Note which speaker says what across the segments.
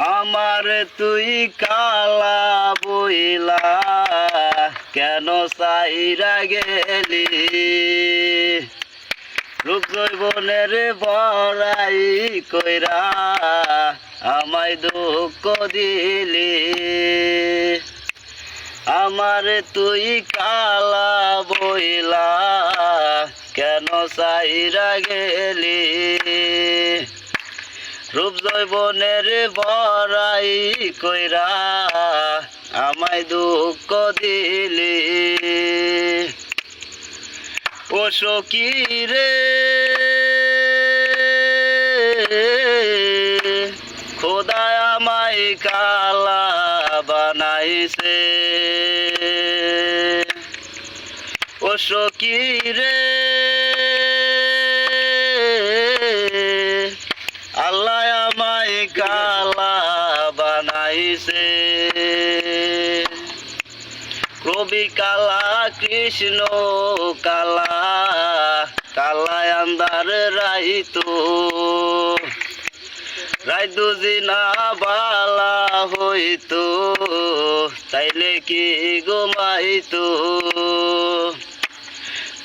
Speaker 1: আমার তুই কালা বইলা কেন সাইরা গেলি রূপ জৈবনের বড়াই কইরা আমায় দুঃখ দিলি আমার তুই কালা বইলা কেন সাইরা গেলি রূপ জৈবনের বড়াই কইরা আমায় দুঃখ দিলি ও সখী রে খোদা আমায় কালা বানাইছে ও সখী রে আল্লাহ আমায় কালা বানাইছে কবি কালা কৃষ্ণ কালা কালা আন্দার রাইতো রাইতো জিনা বালা হইতো তাইলে কি ঘুমাইতো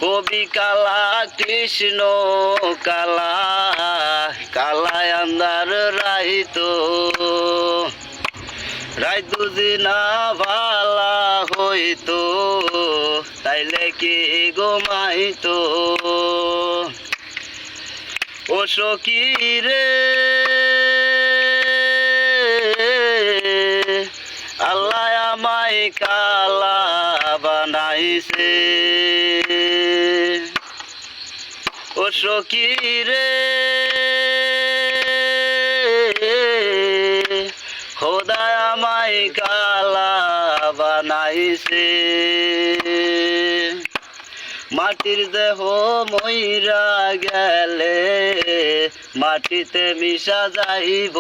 Speaker 1: কবি কালা কৃষ্ণ কালা কালা আন্দার রাইতো রাইতো জিনা বালা হইতো তাইলে কি ঘুমাইতো ও সখী রে আল্লাহ আমায় কালা বানাইছে ও সখী রে খোদা আমায় কালা বানাইছে মাটির দেহ মইরা গেলে মাটিতে মিশা যাইব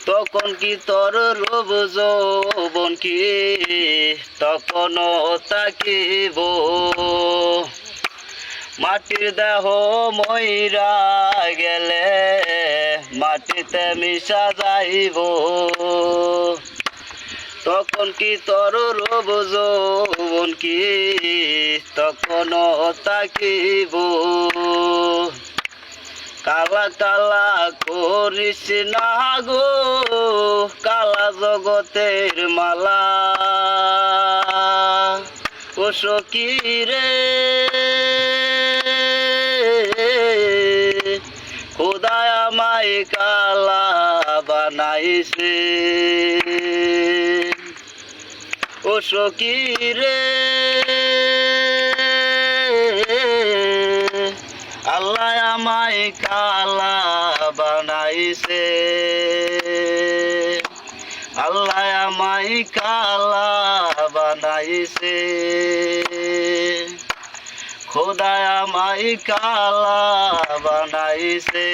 Speaker 1: তখন কি তোর রূপ যৌবন কি তখনও তাকিব মাটির দেহ মইরা গেলে মাটিতে মিশা যাইব তখন কি তোর রূপ যৌবন কি তখনও তাকিব কালা কালা করিস না গো কালা জগতের মালা ও সখী রে খোদা আমায় কালা বানাইছে ও সখী রে আল্লাহ আমায় কালা বানাইছে আল্লাহ আমায় কালা বানাইছে খোদা আমায় কালা বানাইছে।